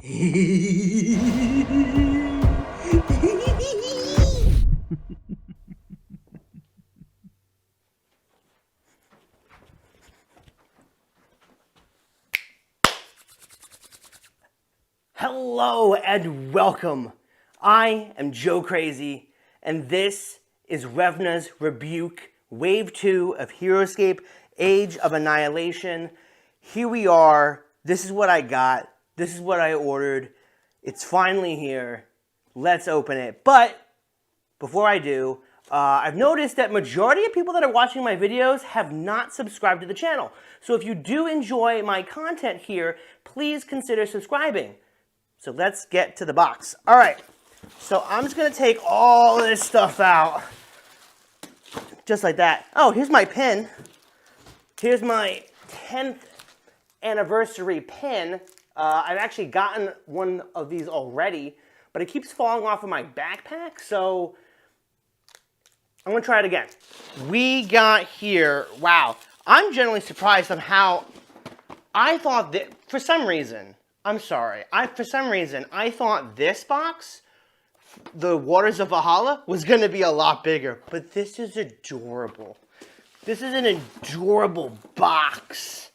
Hello and welcome. I am Joe Crazy, and this is Revna's Rebuke, Wave 2 of HeroScape, Age of Annihilation. Here we are. This is what I got. This is what I ordered. It's finally here. Let's open it. But before I do, I've noticed that majority of people that are watching my videos have not subscribed to the channel. So if you do enjoy my content here, please consider subscribing. So let's get to the box. All right, so I'm just gonna take all this stuff out, just like that. Oh, here's my pin. Here's my 10th anniversary pin. I've actually gotten one of these already, but it keeps falling off of my backpack, so I'm gonna try it again. We got here, wow. I'm generally surprised on how I thought that, for some reason, I'm sorry. For some reason, I thought this box, the Waters of Valhalla, was going to be a lot bigger. But this is adorable. This is an adorable box.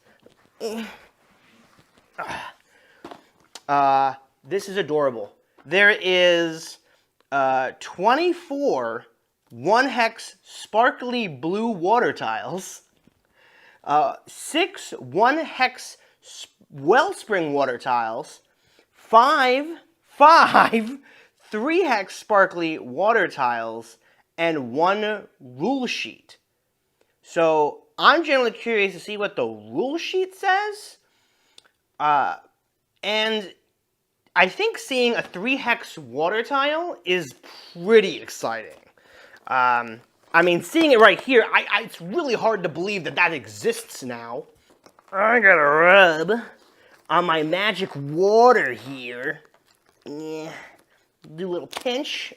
This is adorable. There is 24 1-hex sparkly blue water tiles, 6 1-hex wellspring water tiles, 5 3-hex sparkly water tiles, and 1 rule sheet. So I'm generally curious to see what the rule sheet says. And I think seeing a 3-hex water tile is pretty exciting. I mean, seeing it right here, it's really hard to believe that that exists now. I gotta rub on my magic water here. Yeah. Do a little pinch.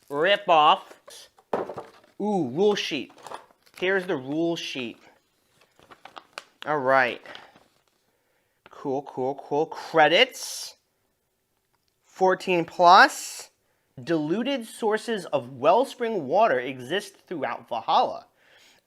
Rip off. Ooh, rule sheet. Here's the rule sheet. Alright. Cool, cool, cool. Credits. 14 plus. Diluted sources of wellspring water exist throughout Valhalla.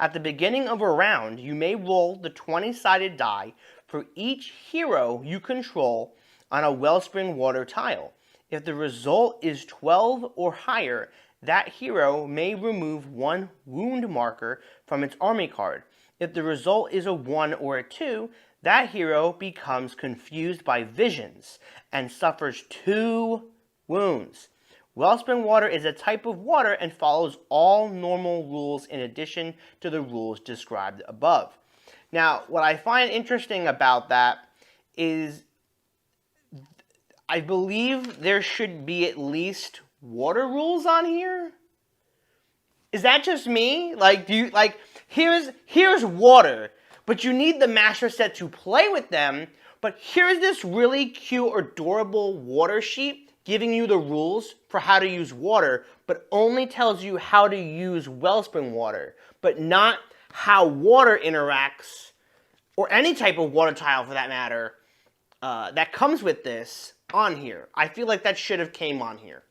At the beginning of a round, you may roll the 20-sided die for each hero you control on a wellspring water tile. If the result is 12 or higher, that hero may remove 1 wound marker from its army card. If the result is a 1 or a 2, that hero becomes confused by visions and suffers 2 wounds. Wellspring water is a type of water and follows all normal rules in addition to the rules described above. Now, what I find interesting about that is I believe there should be at least water rules on here. Is that just me? Like, here's water, but you need the master set to play with them, but here's this really cute, adorable water sheet giving you the rules for how to use water, but only tells you how to use wellspring water, but not how water interacts, or any type of water tile for that matter, that comes with this on here. I feel like that should have came on here.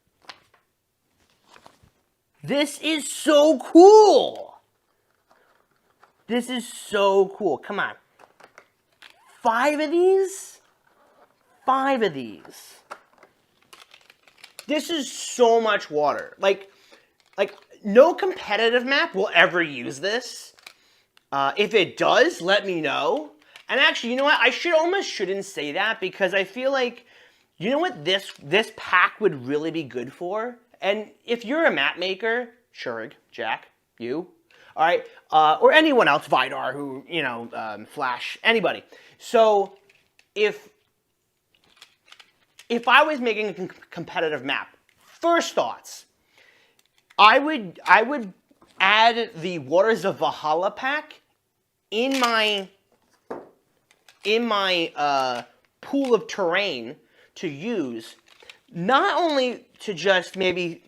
This is so cool! This is so cool. Come on. 5 of these? 5 of these. This is so much water. Like no competitive map will ever use this. If it does, let me know. And actually, you know what? I shouldn't say that, because I feel like, you know what this pack would really be good for? And if you're a map maker, Shurg, Jack, you, all right, or anyone else, Vidar, who, you know, Flash, anybody. So if I was making a competitive map, first thoughts, I would add the Waters of Valhalla pack in my pool of terrain to use, not only to just maybe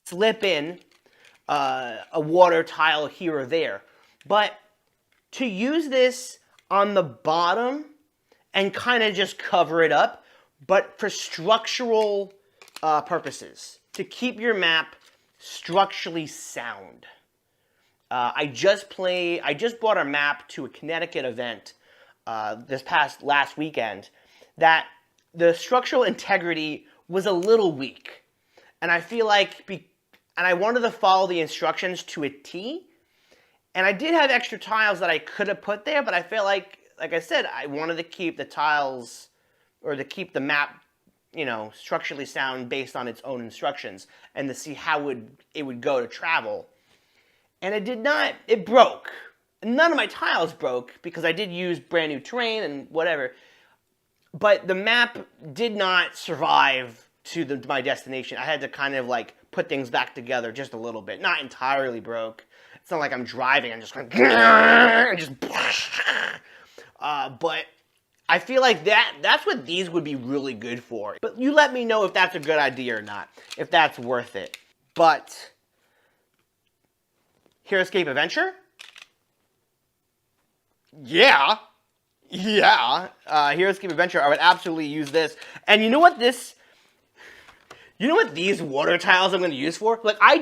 slip in a water tile here or there, but to use this on the bottom and kind of just cover it up, but for structural purposes, to keep your map structurally sound. I just bought a map to a Connecticut event last weekend that the structural integrity was a little weak. And I feel like, and I wanted to follow the instructions to a T, and I did have extra tiles that I could have put there, but I feel like I said, I wanted to keep the tiles, or to keep the map, structurally sound based on its own instructions, and to see how it would go to travel. And it did not, it broke. None of my tiles broke, because I did use brand new terrain and whatever, but the map did not survive to my destination. I had to kind of like put things back together just a little bit. Not entirely broke. It's not like I'm driving and just going and just but I feel like that's what these would be really good for. But you let me know if that's a good idea or not, if that's worth it. But HeroScape Adventure? Yeah. HeroScape Adventure, I would absolutely use this. And you know what these water tiles I'm going to use for? Like, I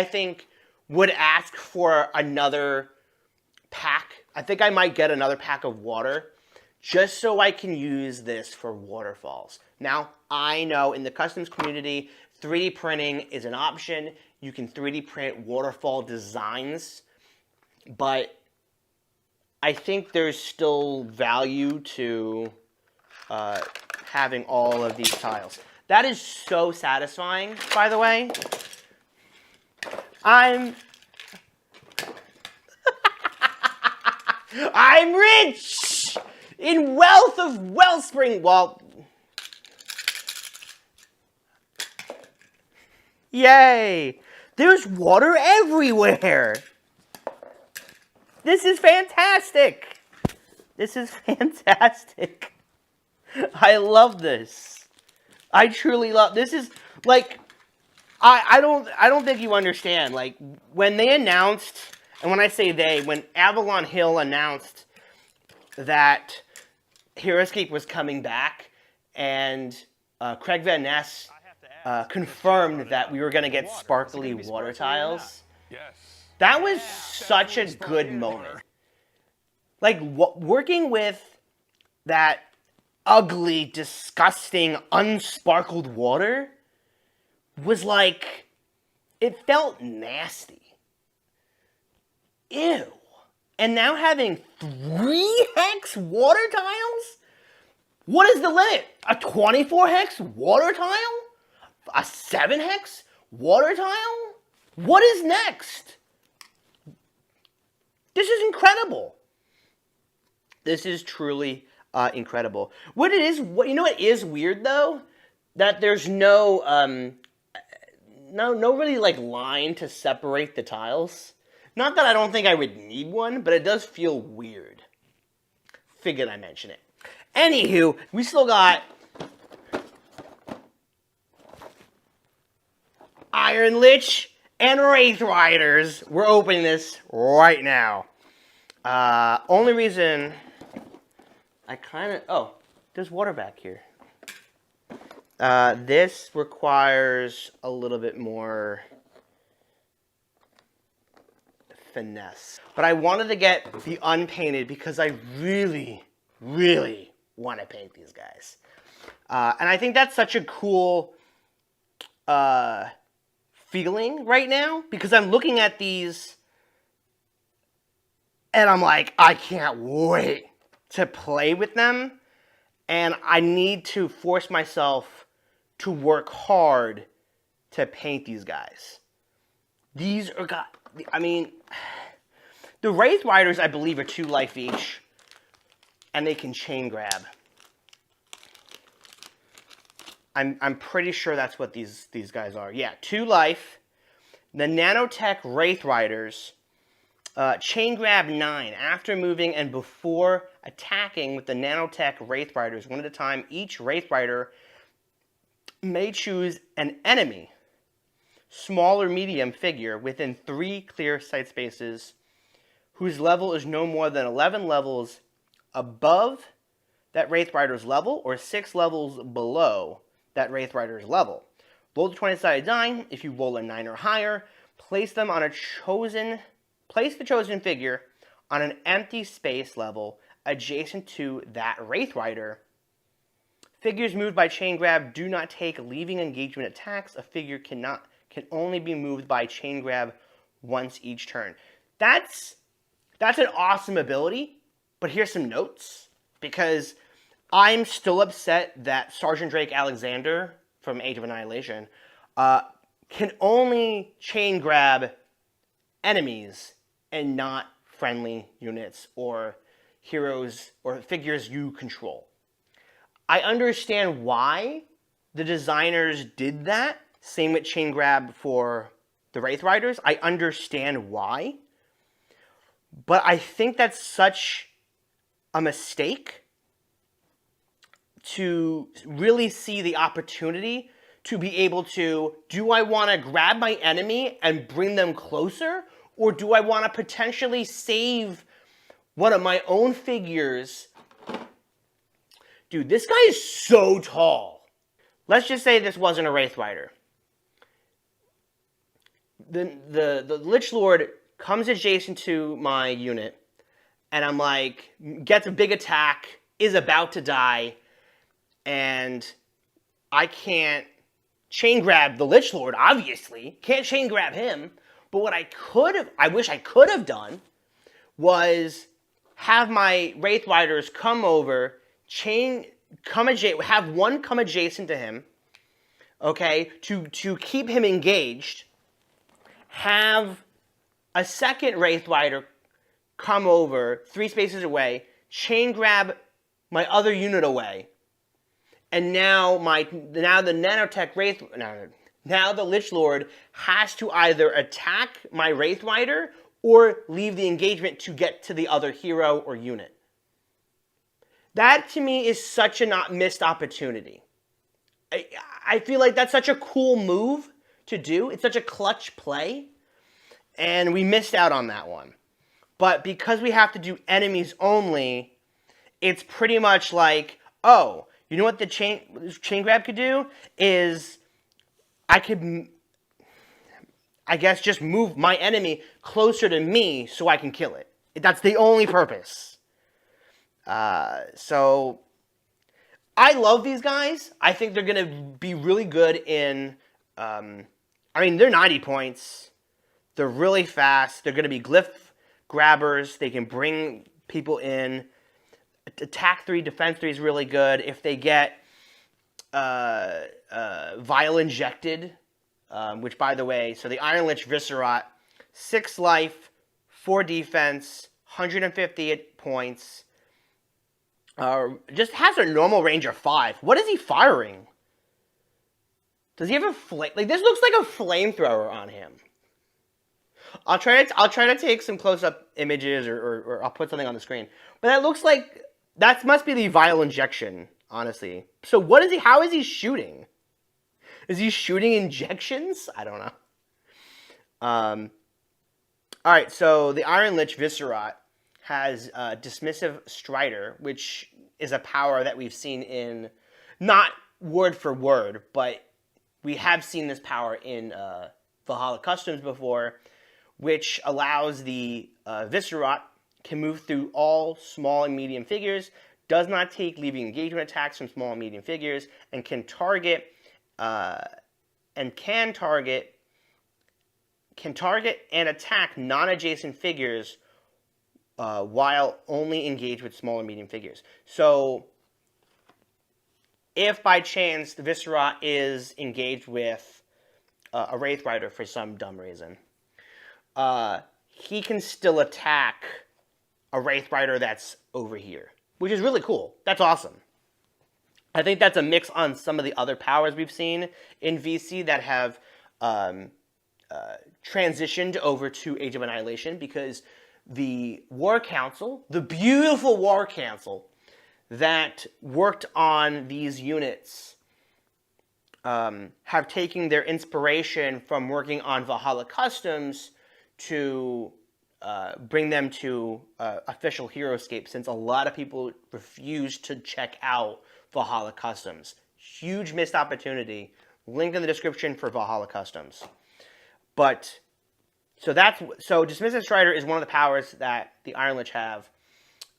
think, would ask for another pack. I think I might get another pack of water, just so I can use this for waterfalls. Now, I know in the customs community, 3D printing is an option. You can 3D print waterfall designs, but I think there's still value to having all of these tiles. That is so satisfying, by the way. I'm rich in wealth of wellspring. Well, yay! There's water everywhere. This is fantastic. This is fantastic. I love this. I truly love this. Is like, I don't think you understand. Like, when they announced, and when I say they, when Avalon Hill announced that HeroScape was coming back, and Craig Van Ness confirmed that we were going to get sparkly water tiles. Yes. That was such a good moment. Like, working with that ugly, disgusting, unsparkled water was like, it felt nasty. Ew. And now having 3 hex water tiles? What is the limit? A 24 hex water tile? A 7 hex water tile? What is next? This is incredible. This is truly incredible. What is weird though? That there's no really like line to separate the tiles. Not that I don't think I would need one, but it does feel weird. Figured I mention it. Anywho, we still got Iron Lich and Wraith Riders. We're opening this right now. Only reason there's water back here. This requires a little bit more finesse. But I wanted to get the unpainted because I really, really want to paint these guys. And I think that's such a cool feeling right now, because I'm looking at these and I'm like, I can't wait to play with them, and I need to force myself to work hard to paint these guys. These are the Wraith Riders, I believe, are 2 life each, and they can chain grab. I'm pretty sure that's what these guys are. Yeah, 2 life. The Nanotech Wraith Riders, chain grab 9. After moving and before attacking with the Nanotech Wraith Riders, one at a time, each Wraith Rider may choose an enemy, small or medium figure, within 3 clear sight spaces, whose level is no more than 11 levels above that Wraith Rider's level or 6 levels below that Wraith Rider's level. Roll the 20-sided die. If you roll a 9 or higher, place the chosen figure on an empty space level adjacent to that Wraith Rider. Figures moved by chain grab do not take leaving engagement attacks. A figure can only be moved by chain grab once each turn. That's an awesome ability, but here's some notes, because I'm still upset that Sergeant Drake Alexander from Age of Annihilation can only chain grab enemies and not friendly units or heroes or figures you control. I understand why the designers did that. Same with chain grab for the Wraith Riders. I understand why. But I think that's such a mistake to really see the opportunity to be able to, do I want to grab my enemy and bring them closer? Or do I want to potentially save one of my own figures? Dude, this guy is so tall. Let's just say this wasn't a Wraith Rider. The Lich Lord comes adjacent to my unit, and I'm like, gets a big attack, is about to die, and I can't chain grab the Lich Lord, obviously. Can't chain grab him. But what I wish I could have done, was have my Wraith Riders come over, have one come adjacent to him, okay, to keep him engaged, have a second Wraith Rider come over 3 spaces away, chain grab my other unit away, and now the Nanotech Wraith, now the Lich Lord has to either attack my Wraith Rider or leave the engagement to get to the other hero or unit. That, to me, is such a missed opportunity. I feel like that's such a cool move to do. It's such a clutch play, and we missed out on that one. But because we have to do enemies only, it's pretty much like, oh, you know what the chain grab could do? Is I could, I guess, just move my enemy closer to me so I can kill it. That's the only purpose. So I love these guys. I think they're going to be really good in, they're 90 points. They're really fast. They're going to be glyph grabbers. They can bring people in. Attack 3, defense 3 is really good. If they get Vial Injected, which, by the way, so the Iron Lich Viscerat, 6 life, 4 defense, 150 points, just has a normal range of 5. What is he firing? Does he have a flame? Like, this looks like a flamethrower on him. I'll try to take some close-up images, or I'll put something on the screen. But that looks like, that must be the Vial Injection, honestly. So what is he, how is he shooting? Is he shooting injections? I don't know. Alright, so the Iron Lich Viscerat has Dismissive Strider, which is a power that we've seen in, not word for word, but we have seen this power in Valhalla Customs before, which allows the Viscerat can move through all small and medium figures, does not take leaving engagement attacks from small and medium figures, and can target and attack non-adjacent figures while only engaged with small and medium figures. So if by chance the Viscerat is engaged with a Wraith Rider for some dumb reason, he can still attack a Wraith Rider that's over here, which is really cool. That's awesome. I think that's a mix on some of the other powers we've seen in VC that have transitioned over to Age of Annihilation, because the War Council, the beautiful War Council that worked on these units, have taken their inspiration from working on Valhalla Customs to bring them to official HeroScape, since a lot of people refuse to check out Valhalla Customs. Huge missed opportunity. Link in the description for Valhalla Customs. But so Dismissive Strider is one of the powers that the Iron Lich have.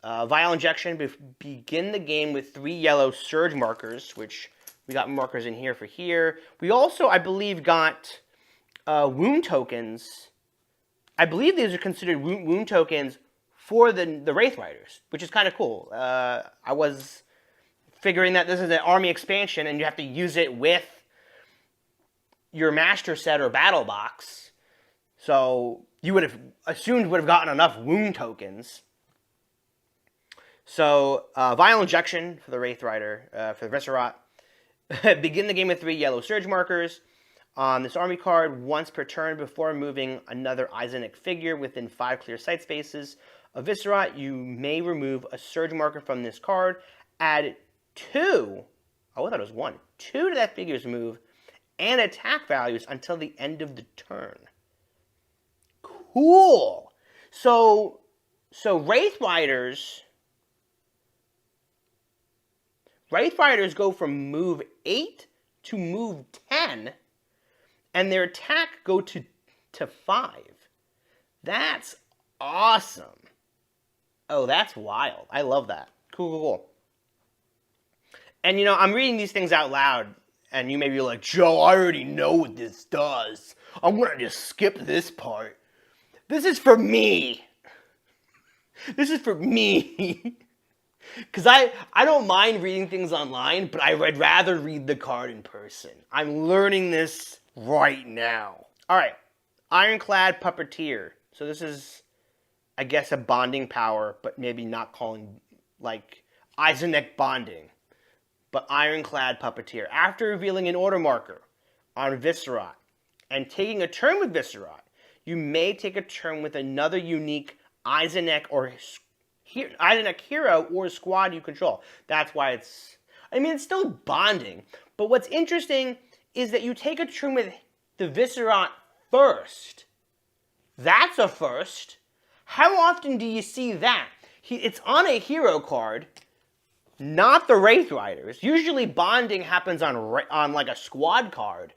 Vial Injection, begin the game with 3 yellow surge markers, which we got markers in here for here. We also, I believe, got wound tokens. I believe these are considered wound tokens for the Wraith Riders, which is kind of cool. I was figuring that this is an army expansion and you have to use it with your master set or battle box. So you would have assumed would have gotten enough wound tokens. So Vial Injection for the Wraith Rider, for the Viscerat. Begin the game with 3 yellow surge markers. On this army card, once per turn before moving another Eisenach figure within 5 clear sight spaces of Viscerat, you may remove a surge marker from this card. Add 2, oh, I thought it was 1, 2 to that figure's move and attack values until the end of the turn. Cool! So Wraith Riders go from move 8 to move 10, and their attack go to 5. That's awesome. Oh, that's wild. I love that. Cool. And, you know, I'm reading these things out loud, and you may be like, Joe, I already know what this does. I'm going to just skip this part. This is for me. This is for me. Because I don't mind reading things online, but I'd rather read the card in person. I'm learning this right now. All right, Ironclad Puppeteer. So this is, I guess, a bonding power, but maybe not calling, like, Eisenach bonding. But Ironclad Puppeteer. After revealing an order marker on Viscerat and taking a turn with Viscerat, you may take a turn with another unique Eisenach hero or squad you control. That's why it's still bonding. But what's interesting is that you take a turn with the Viscerat first. That's a first. How often do you see that? It's on a hero card, not the Wraith Riders. Usually bonding happens on like a squad card.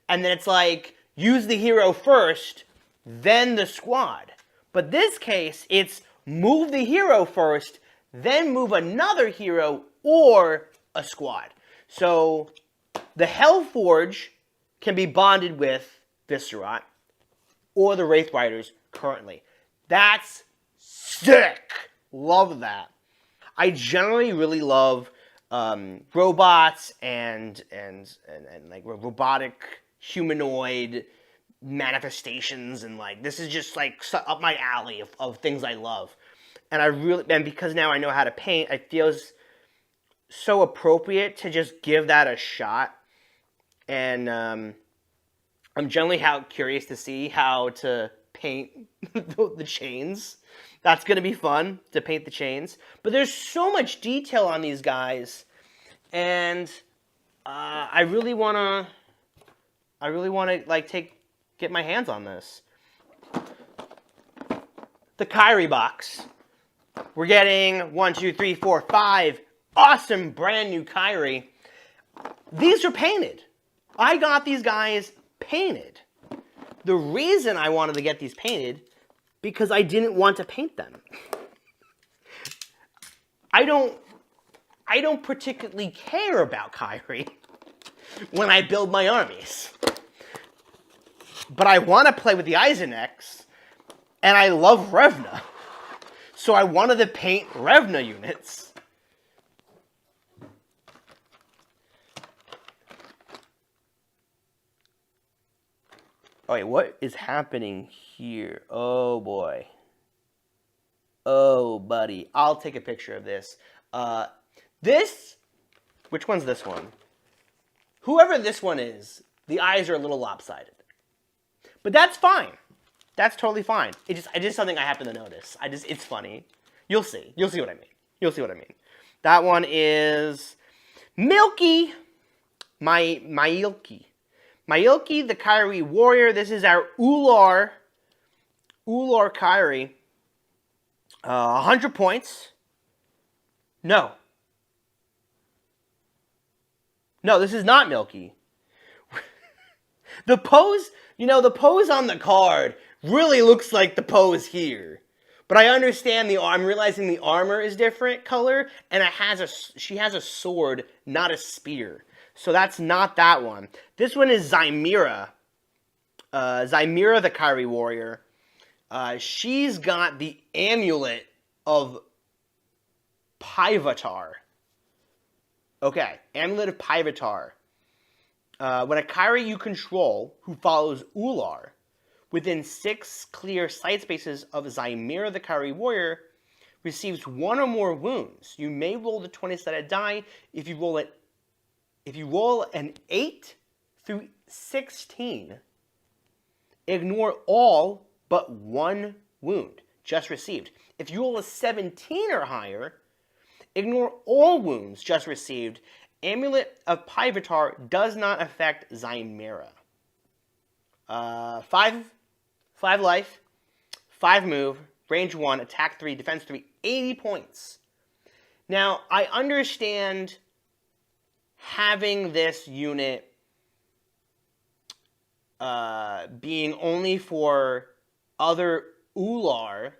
And then it's like, use the hero first, then the squad. But this case, it's move the hero first, then move another hero or a squad. So the Hellforge can be bonded with Viscerat or the Wraith Riders currently. That's sick. Love that. I generally really love robots and like robotic humanoid manifestations, and like this is just like up my alley of things I love. And because now I know how to paint, it feels so appropriate to just give that a shot. And I'm generally curious to see how to paint the chains. That's going to be fun to paint the chains. But there's so much detail on these guys, and I really want to like get my hands on this. The Kyrie box. We're getting 1, 2, 3, 4, 5 awesome brand new Kyrie. These are painted. I got these guys painted. The reason I wanted to get these painted, because I didn't want to paint them. I don't particularly care about Kyrie when I build my armies. But I want to play with the Eisenachs, and I love Revna. So I wanted to paint Revna units. Oh, wait, what is happening here? Oh, boy. Oh, buddy. I'll take a picture of this. Which one's this one? Whoever this one is, the eyes are a little lopsided. But that's fine. That's totally fine. It's just something I happen to notice. It's funny. You'll see. You'll see what I mean. That one is Milky. Mailki, the Kyrie warrior. This is our Ular Ular Kyrie, 100 points. No, this is not Milky. The pose, the pose on the card really looks like the pose here. But I understand I'm realizing the armor is different color, and she has a sword, not a spear. So that's not that one. This one is Zymera. Zymera the Kyrie warrior. She's got the amulet of Pivotar. Okay, amulet of Pivotar. When a Kyrie you control who follows Ular within 6 clear sight spaces of Zymera the Kyrie warrior receives 1 or more wounds. You may roll the 20-sided die. If you roll an 8 through 16, ignore all but 1 wound just received. If you roll a 17 or higher, ignore all wounds just received. Amulet of Pivotar does not affect Zymera. 5 life, 5 move, range 1, attack 3, defense 3, 80 points. Now, I understand having this unit being only for other Ular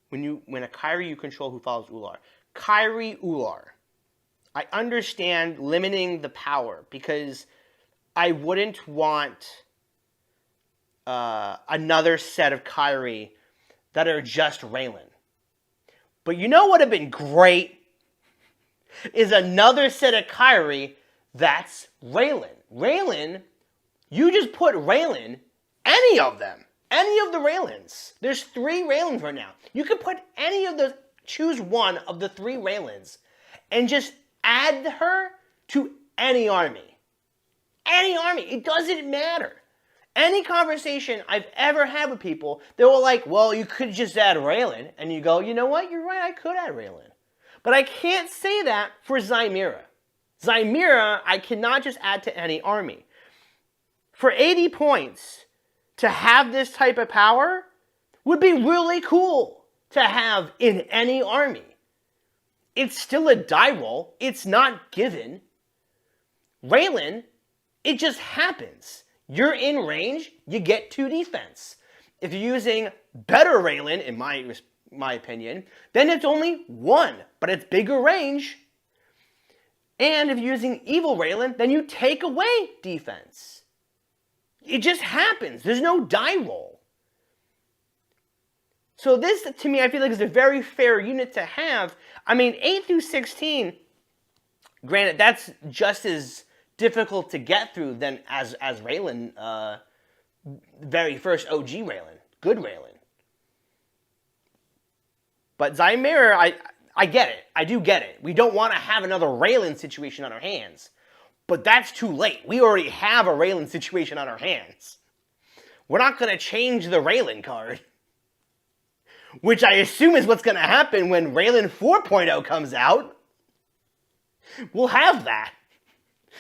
when a Kyrie you control who follows Ular. Kyrie Ular. I understand limiting the power because I wouldn't want another set of Kyrie that are just Raylan. But you know what would have been great? Is another set of Kyrie that's Raylan. Raylan, you just put Raylan, any of them. Any of the Raylans. There's 3 Raylans right now. You could put choose one of the 3 Raylans and just add her to any army. Any army. It doesn't matter. Any conversation I've ever had with people, they were like, well, you could just add Raylan. And you go, you know what? You're right, I could add Raylan. But I can't say that for Zymera. Zymera, I cannot just add to any army. For 80 points, to have this type of power would be really cool to have in any army. It's still a die roll. It's not given. Raylan, it just happens. You're in range, you get 2 defense. If you're using better Raylan, in my opinion, then it's only 1, but it's bigger range. And if you're using evil Raylan, then you take away defense. It just happens. There's no die roll. So this, to me, I feel like is a very fair unit to have. I mean, 8 through 16, granted, that's just as difficult to get through than as Raylan, very first OG Raylan, good Raylan. But Zymera, I get it. I do get it. We don't want to have another Raylan situation on our hands. But that's too late. We already have a Raylan situation on our hands. We're not going to change the Raylan card. Which I assume is what's going to happen when Raylan 4.0 comes out. We'll have that.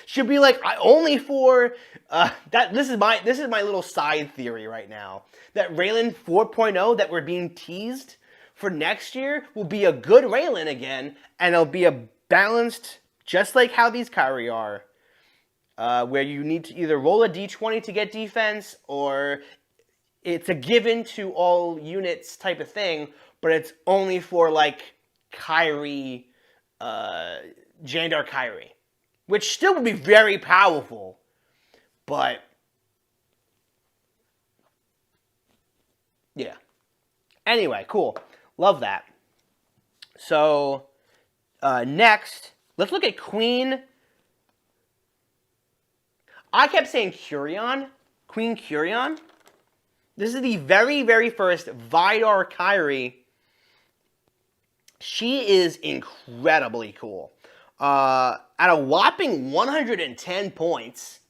Should be like only for that. This is my little side theory right now. That Raylan 4.0 that we're being teased for next year will be a good Raylan again, and it'll be a balanced, just like how these Kyrie are, where you need to either roll a d20 to get defense, or it's a given to all units type of thing, but it's only for like Kyrie, Jandar Kyrie, which still would be very powerful, but yeah. Anyway, cool. Love that. So, next, let's look at Queen. I kept saying Curion. Queen Curion. This is the very, very first Vidar Kyrie. She is incredibly cool. At a whopping 110 points,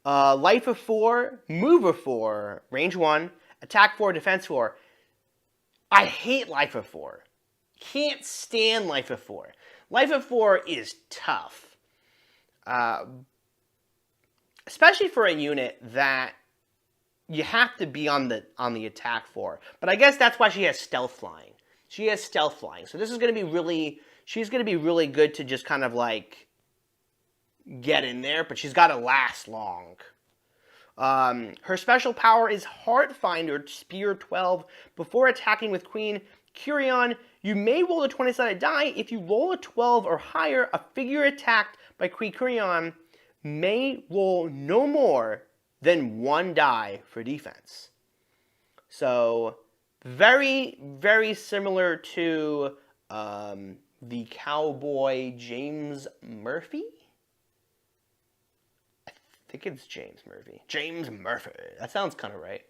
life of 4, move of 4, range 1, attack 4, defense 4. I hate life of 4. Can't stand life of 4. Life of 4 is tough. Especially for a unit that you have to be on the attack for. But I guess that's why she has stealth flying. She has stealth flying. So this is going to be really, she's going to be really good to just kind of like get in there, but she's got to last long. Her special power is Heartfinder, Spear 12. Before attacking with Queen Curion, you may roll a 20-sided die. If you roll a 12 or higher, a figure attacked by Queen Curion may roll no more than 1 die for defense. So, very, very similar to the cowboy James Murphy. I think it's James Murphy. James Murphy. That sounds kind of right.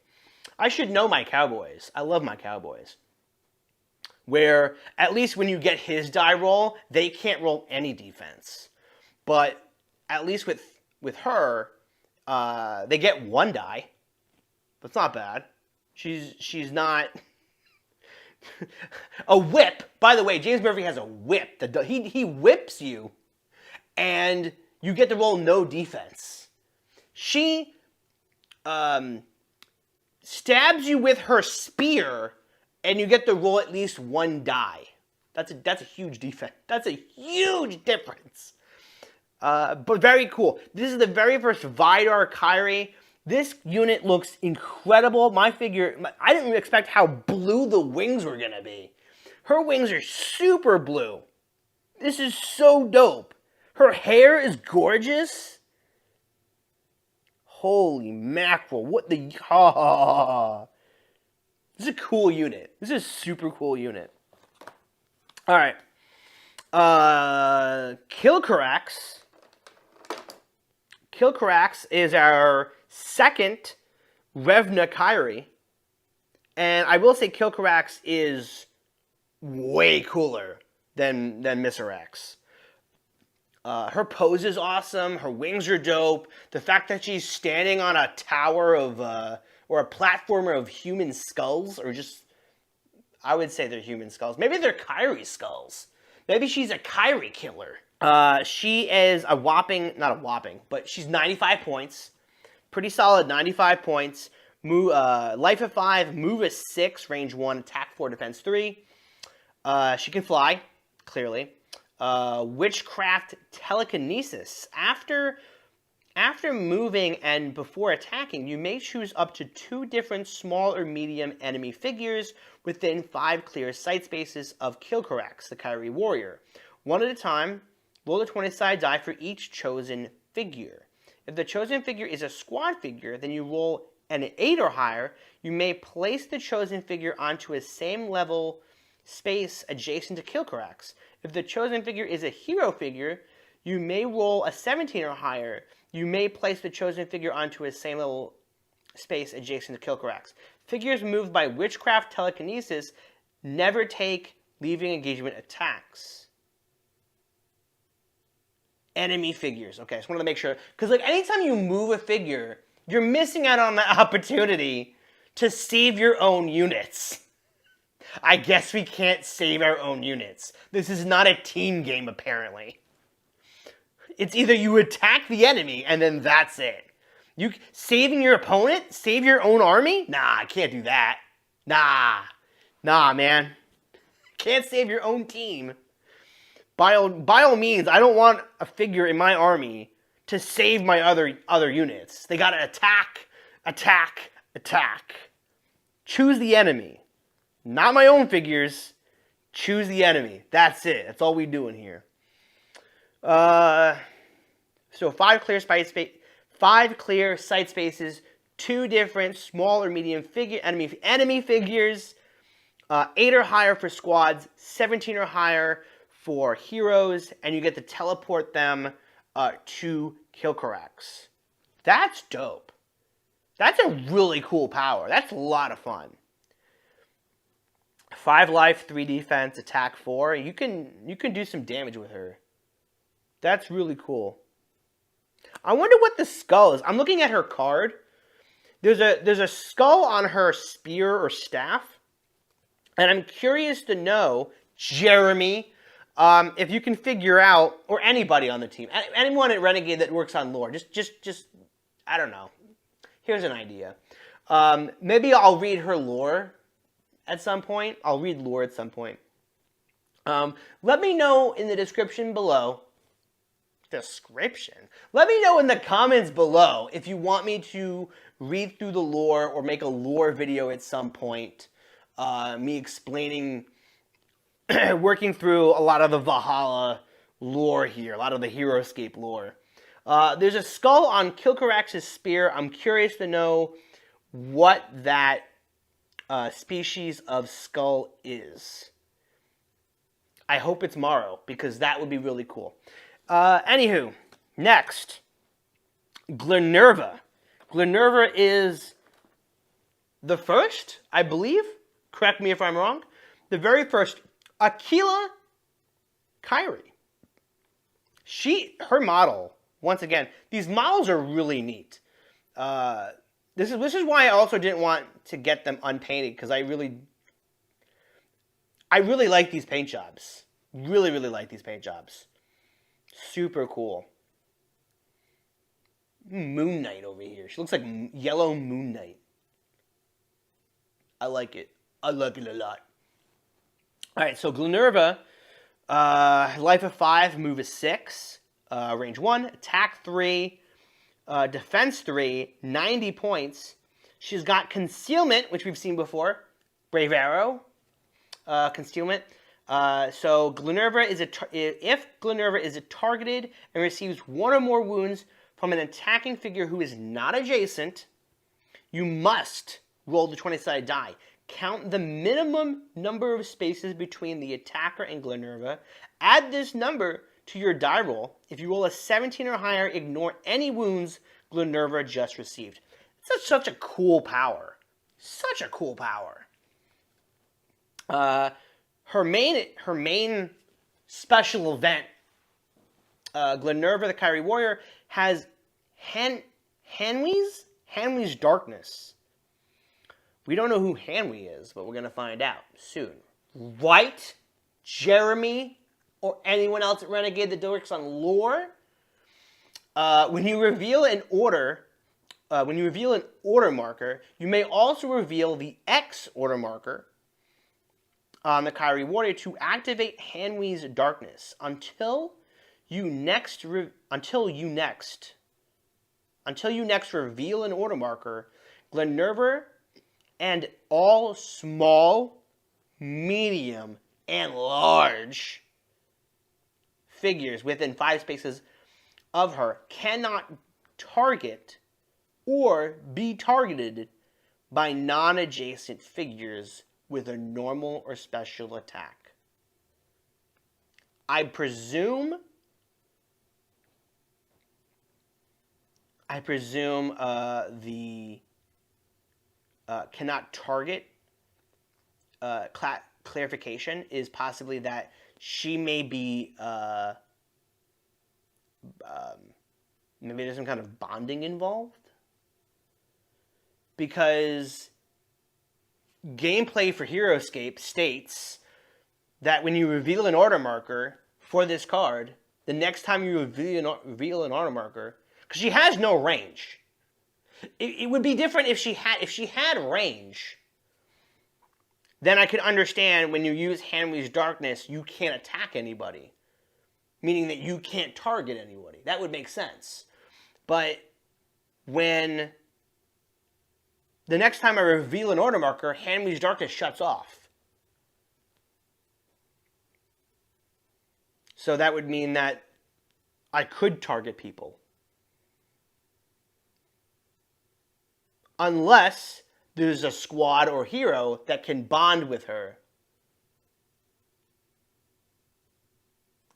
I should know my Cowboys. I love my Cowboys. Where, at least when you get his die roll, they can't roll any defense. But, at least with her, they get 1 die. That's not bad. She's not... A whip. By the way, James Murphy has a whip. He whips you, and you get to roll no defense. She stabs you with her spear, and you get to roll at least 1 die. That's a huge defense. That's a huge difference. But very cool. This is the very first Vidar Kyrie. This unit looks incredible. I didn't expect how blue the wings were going to be. Her wings are super blue. This is so dope. Her hair is gorgeous. Holy mackerel, what the... This is a cool unit. This is a super cool unit. Alright. Kilcarax. Kilcarax is our second Revna Kyrie. And I will say Kilcarax is way cooler than Miserax. Her pose is awesome. Her wings are dope. The fact that she's standing on a tower of, or a platformer of human skulls, or just, I would say they're human skulls. Maybe they're Kyrie skulls. Maybe she's a Kyrie killer. She is a whopping, not a whopping, but she's 95 points. Pretty solid 95 points. Life of 5, move of 6, range 1, attack 4, defense 3. She can fly, clearly. Witchcraft Telekinesis. After moving and before attacking, you may choose up to 2 different small or medium enemy figures within 5 clear sight spaces of Kilcarax, the Kyrie warrior. 1 at a time, roll a 20-sided die for each chosen figure. If the chosen figure is a squad figure, then you roll an 8 or higher. You may place the chosen figure onto a same level space adjacent to Kilcarax. If the chosen figure is a hero figure, you may roll a 17 or higher. You may place the chosen figure onto a same level space adjacent to Kilcarax. Figures moved by Witchcraft Telekinesis never take leaving engagement attacks. Enemy figures. Okay, I just wanted to make sure. Because like anytime you move a figure, you're missing out on the opportunity to save your own units. I guess we can't save our own units. This is not a team game, apparently. It's either you attack the enemy, and then that's it. You saving your opponent? Save your own army? Nah, I can't do that. Nah, man. Can't save your own team. By all means, I don't want a figure in my army to save my other units. They gotta attack, attack, attack. Choose the enemy. Not my own figures. Choose the enemy. That's it. That's all we're doing here. So 5 clear sight spaces, 2 different small or medium enemy figures, 8 or higher for squads, 17 or higher for heroes, and you get to teleport them to Kilcarax. That's dope. That's a really cool power. That's a lot of fun. 5 life, 3 defense, attack 4. You can do some damage with her. That's really cool. I wonder what the skull is. I'm looking at her card. There's a skull on her spear or staff. And I'm curious to know, Jeremy, if you can figure out, or anybody on the team, anyone at Renegade that works on lore, just I don't know. Here's an idea. Maybe I'll read her lore at some point. I'll read lore at some point. Let me know in the description below. Let me know in the comments below if you want me to read through the lore or make a lore video at some point. Me explaining, working through a lot of the Valhalla lore here, a lot of the HeroScape lore. There's a skull on Kilcarax's spear. I'm curious to know what that species of skull is. I hope it's Morrow, because that would be really cool. Anywho, next, Glenerva. Glenerva is the first, I believe, correct me if I'm wrong, the very first Aquila Kyrie. Her model, once again, these models are really neat. This is why I also didn't want to get them unpainted, because I really like these paint jobs. Really like these paint jobs. Super cool. Moon Knight over here. She looks like yellow Moon Knight. I like it. I like it a lot. Alright, so Glenerva, life of 5, move is 6, range 1, attack 3, defense 3, 90 points. She's got concealment, which we've seen before. Brave Arrow, concealment. So Glenerva if Glenerva is targeted and receives 1 or more wounds from an attacking figure who is not adjacent, you must roll the 20-sided die. Count the minimum number of spaces between the attacker and Glenerva. Add this number to your die roll. If you roll a 17 or higher, ignore any wounds Glenerva just received. It's such a cool power. Such a cool power. Her main special event, Glenerva the Kyrie Warrior, has Hanwee's Darkness. We don't know who Hanwee is, but we're going to find out soon. Right, Jeremy, or anyone else at Renegade that works on lore? When you reveal an order marker, you may also reveal the X order marker on the Kyrie Warrior to activate Hanwee's Darkness until you next reveal an order marker. Glenerva and all small, medium, and large figures within 5 spaces of her cannot target or be targeted by non-adjacent figures with a normal or special attack. I presume the cannot target clarification is possibly that she may be maybe there's some kind of bonding involved, because gameplay for HeroScape states that when you reveal an order marker for this card, the next time you reveal an order marker, because she has no range. It would be different if she had range. Then I could understand when you use Hanwee's Darkness, you can't attack anybody, meaning that you can't target anybody. That would make sense. But when the next time I reveal an order marker, Hanwee's Darkness shuts off. So that would mean that I could target people. Unless there's a squad or hero that can bond with her.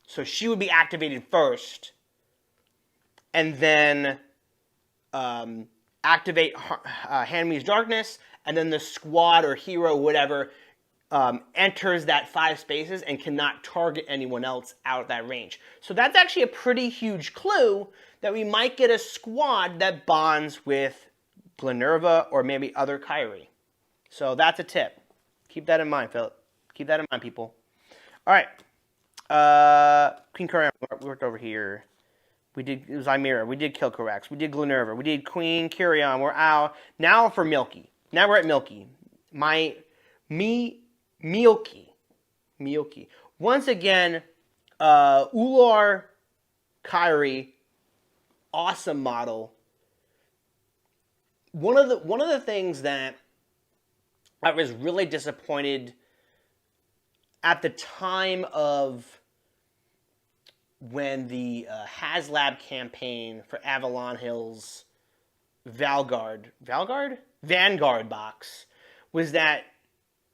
So she would be activated first, and then activate Hanwee's Darkness, and then the squad or hero, whatever, enters that 5 spaces and cannot target anyone else out of that range. So that's actually a pretty huge clue that we might get a squad that bonds with Glenerva or maybe other Kyrie. So that's a tip. Keep that in mind, Philip. Keep that in mind, people. All right. Queen Curry worked over here. We did Zymera. We did Kilcorax. We did Glenerva. We did Queen Kyrion. We're out. Now for Milky. Now we're at Milky. Milky. Once again, Ular Kyrie, awesome model. One of the things that I was really disappointed at the time of when the HasLab campaign for Avalon Hill's Vanguard box was that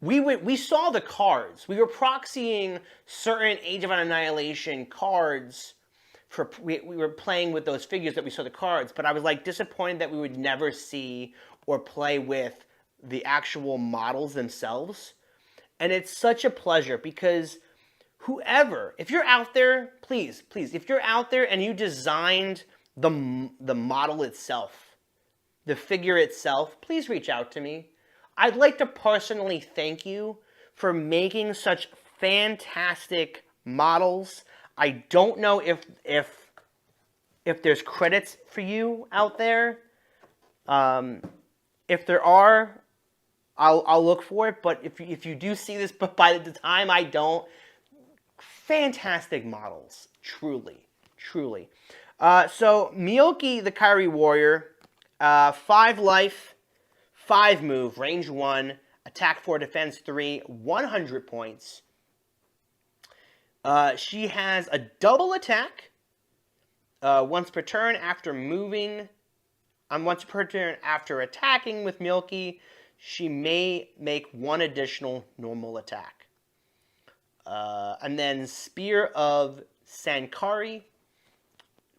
we saw the cards. We were proxying certain Age of Annihilation cards. We were playing with those figures that we saw the cards, but I was like disappointed that we would never see or play with the actual models themselves. And it's such a pleasure because whoever, if you're out there, please, if you're out there and you designed the model itself, the figure itself, please reach out to me. I'd like to personally thank you for making such fantastic models. I don't know if there's credits for you out there. If there are, I'll look for it. But if you do see this, but by the time I don't, fantastic models, truly. So Miyoki, the Kyrie Warrior, 5 life, 5 move, range 1, attack 4, defense 3, 100 points. She has a double attack once per turn after moving. Once per turn after attacking with Milky, she may make 1 additional normal attack. And then Spear of Sankari,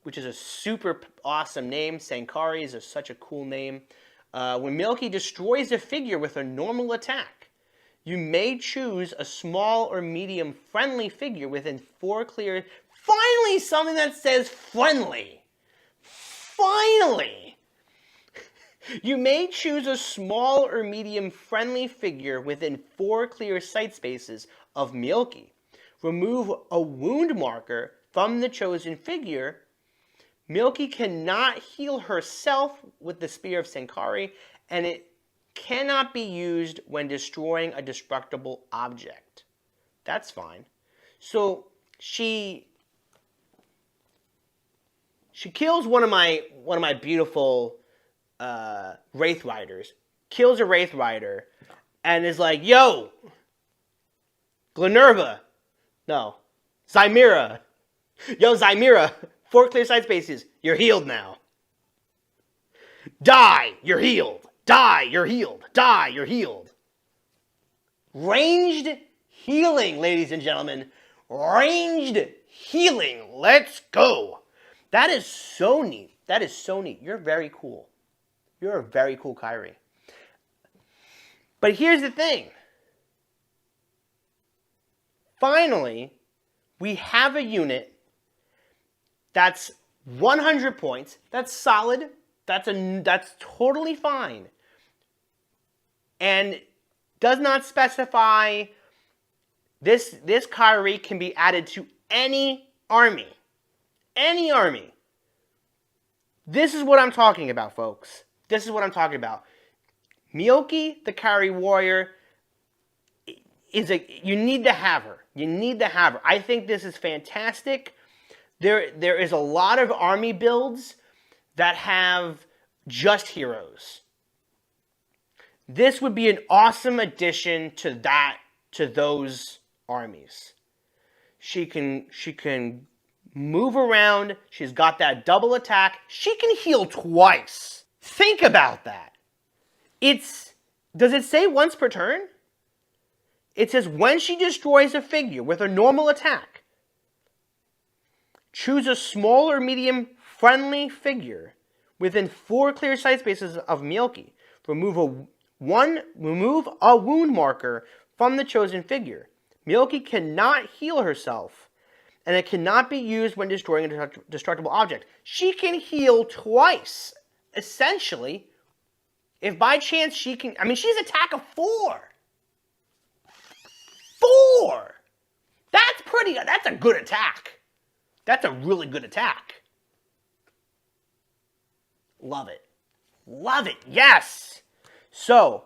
which is a super awesome name. Sankari is such a cool name. When Milky destroys a figure with a normal attack, you may choose a small or medium friendly figure within 4 clear... Finally, something that says friendly. Finally! You may choose a small or medium friendly figure within 4 clear sight spaces of Milky. Remove a wound marker from the chosen figure. Milky cannot heal herself with the Spear of Sankari, and it cannot be used when destroying a destructible object. That's fine. So she kills one of my beautiful Wraith Riders. Kills a Wraith Rider, and is like, "Yo, Glenerva, no, Zymera, yo Zymera, 4 clear side spaces. You're healed now. Die, you're healed. Die, you're healed. Die, you're healed." Ranged healing, ladies and gentlemen. Ranged healing. Let's go. That is so neat. That is so neat. You're very cool. You're a very cool Kyrie. But here's the thing. Finally, we have a unit that's 100 points. That's solid. That's totally fine. And does not specify this Kyrie can be added to any army. Any army. This is what I'm talking about, folks. This is what I'm talking about. Miyoki, the Kyrie Warrior, you need to have her. You need to have her. I think this is fantastic. There is a lot of army builds that have just heroes. This would be an awesome addition to those armies. She can move around. She's got that double attack. She can heal twice. Think about that. Does it say once per turn? It says when she destroys a figure with a normal attack, choose a small or medium friendly figure within 4 clear sight spaces of Milky. Remove a wound marker from the chosen figure. Milky cannot heal herself, and it cannot be used when destroying a destructible object. She can heal twice, essentially. If by chance she can... I mean, she's attack of 4. 4! That's a good attack. That's a really good attack. Love it. Love it. Yes. So,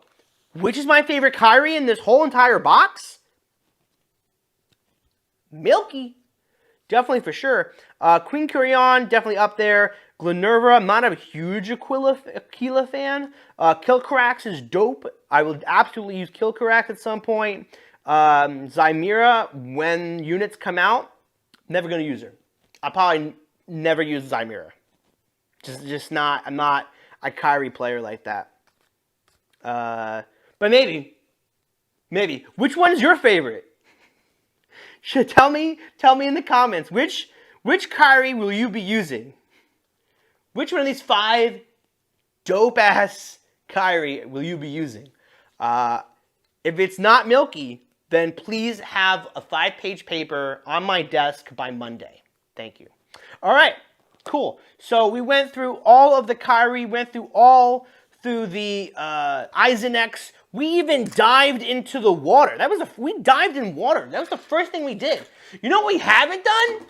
which is my favorite Kyrie in this whole entire box? Milky. Definitely for sure. Queen Curion, definitely up there. Glenerva, I'm not a huge Aquila fan. Kilcarax is dope. I will absolutely use Kilcarax at some point. Zymera, when units come out, never going to use her. I'll probably never use Zymera. Just not, I'm not a Kyrie player like that. But maybe. Which one's your favorite? Tell me in the comments, which Kyrie will you be using? Which one of these 5 dope-ass Kyrie will you be using? If it's not Milky, then please have a 5-page paper on my desk by Monday. Thank you. All right, cool. So we went through all of the Kyrie, went through the Eisenex. We even dived into the water. We dived in water. That was the first thing we did. You know what we haven't done?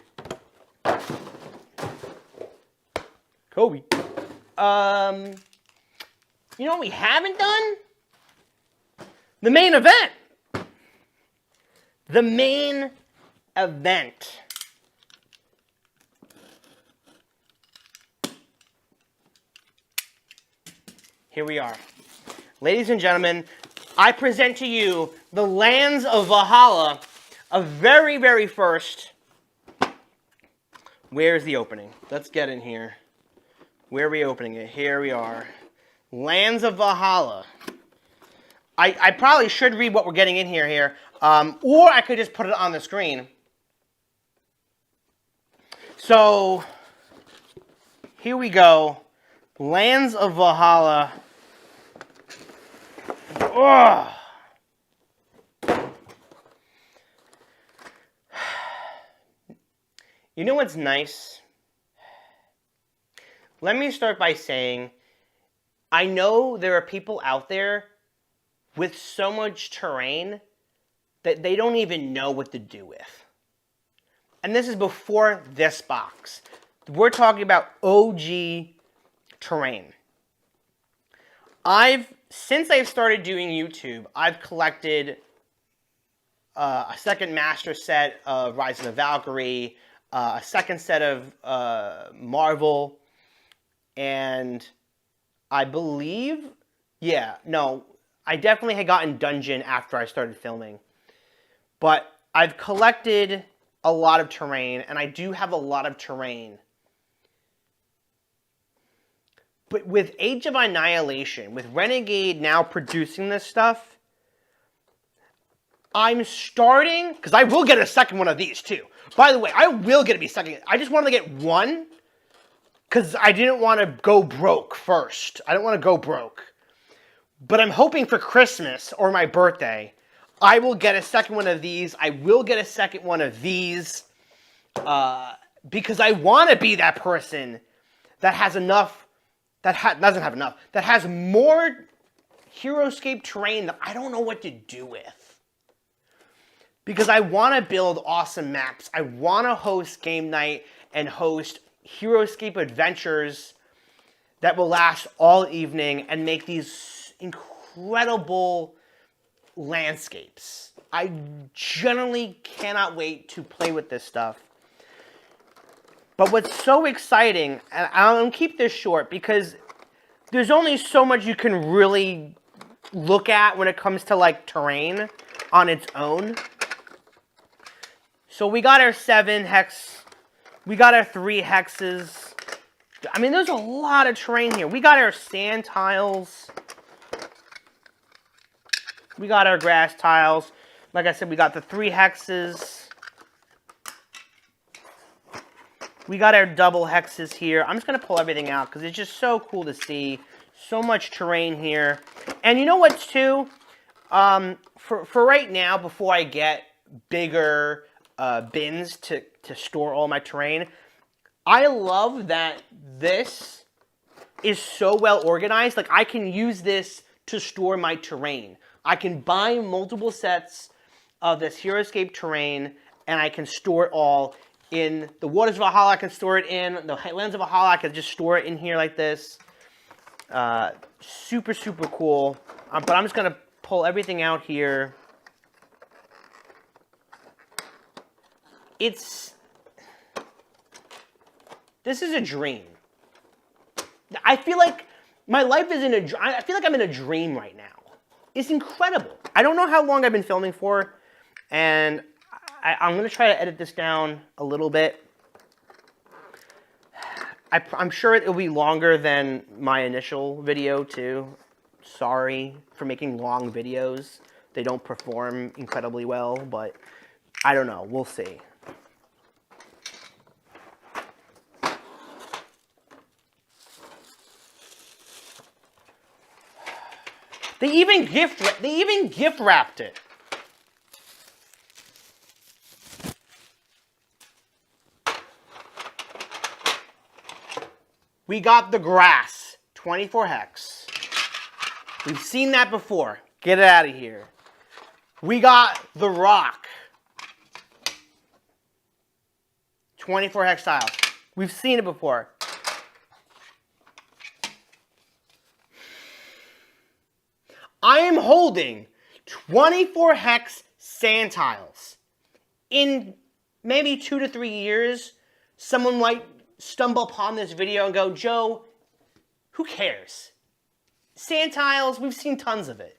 Kobe. You know what we haven't done? The main event. The main event. Here we are. Ladies and gentlemen, I present to you the Lands of Valhalla, a very, very first. Where's the opening? Let's get in here. Where are we opening it? Here we are. Lands of Valhalla. I probably should read what we're getting in here. Or I could just put it on the screen. So, here we go. Lands of Valhalla. Ugh. You know what's nice? Let me start by saying, I know there are people out there with so much terrain that they don't even know what to do with. And this is before this box. We're talking about OG terrain. Since I've started doing YouTube, I've collected a second master set of Rise of the Valkyrie, a second set of Marvel, and I believe, I definitely had gotten Dungeon after I started filming. But I've collected a lot of terrain, and I do have a lot of terrain. But with Age of Annihilation, with Renegade now producing this stuff, I'm starting, because I will get a second one of these too. By the way, I will get a second. I just wanted to get one, because I didn't want to go broke first. I don't want to go broke. But I'm hoping for Christmas or my birthday, I will get a second one of these. I will get a second one of these, because I want to be that person that has enough, doesn't have enough, that has more HeroScape terrain that I don't know what to do with. Because I want to build awesome maps. I want to host game night and host HeroScape adventures that will last all evening and make these incredible landscapes. I generally cannot wait to play with this stuff. But what's so exciting, and I'll keep this short because there's only so much you can really look at when it comes to like terrain on its own. So we got our 7 hex, we got our 3 hexes. I mean, there's a lot of terrain here. We got our sand tiles. We got our grass tiles. Like I said, we got the 3 hexes. We got our double hexes here. I'm just going to pull everything out because it's just so cool to see. So much terrain here. And you know what, too? For right now, before I get bigger bins to store all my terrain, I love that this is so well organized. Like, I can use this to store my terrain. I can buy multiple sets of this HeroScape terrain, and I can store it all in the Waters of Valhalla. I can store it in the Lands of Valhalla. I can just store it in here like this. Super, super cool. But I'm just going to pull everything out here. This is a dream. I feel like my life is I feel like I'm in a dream right now. It's incredible. I don't know how long I've been filming for, and I'm going to try to edit this down a little bit. I'm sure it'll be longer than my initial video, too. Sorry for making long videos. They don't perform incredibly well, but I don't know. We'll see. They even gift wrapped it. We got the grass, 24 hex. We've seen that before. Get it out of here. We got the rock, 24 hex tiles. We've seen it before. I am holding 24 hex sand tiles. In maybe 2 to 3 years, someone might stumble upon this video and go, Joe, who cares? Sand tiles, we've seen tons of it.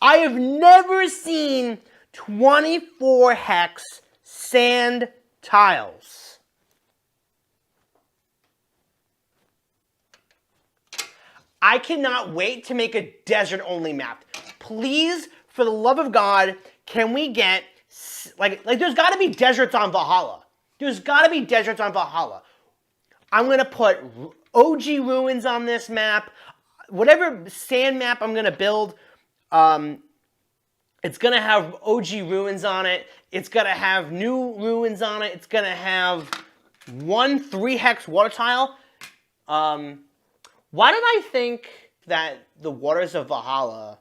I have never seen 24 hex sand tiles. I cannot wait to make a desert-only map. Please, for the love of God, can we get, like there's got to be deserts on Valhalla. There's got to be deserts on Valhalla. I'm going to put OG ruins on this map. Whatever sand map I'm going to build, it's going to have OG ruins on it. It's going to have new ruins on it. It's going to have 1 3-hex water tile. Why did I think that the Waters of Valhalla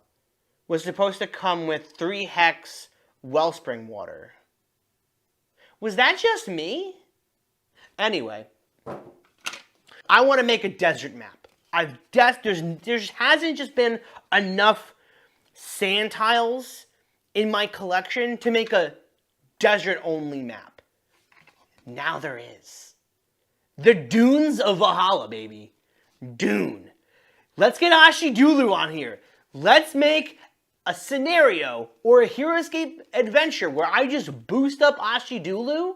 was supposed to come with 3-hex wellspring water? Was that just me? Anyway, I want to make a desert map. There hasn't just been enough sand tiles in my collection to make a desert-only map. Now there is. The Dunes of Valhalla, baby. Dune. Let's get Ashidulu on here. Let's make a scenario or a HeroScape adventure where I just boost up Ashidulu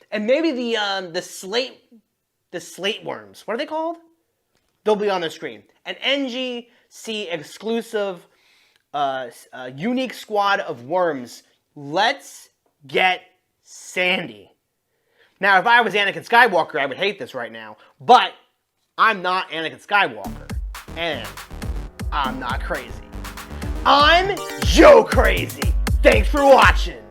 and maybe the slate worms. What are they called? They'll be on the screen. An NGC exclusive unique squad of worms. Let's get Sandy. Now, if I was Anakin Skywalker, I would hate this right now. But I'm not Anakin Skywalker. And I'm not crazy. I'm Joe Crazy. Thanks for watching.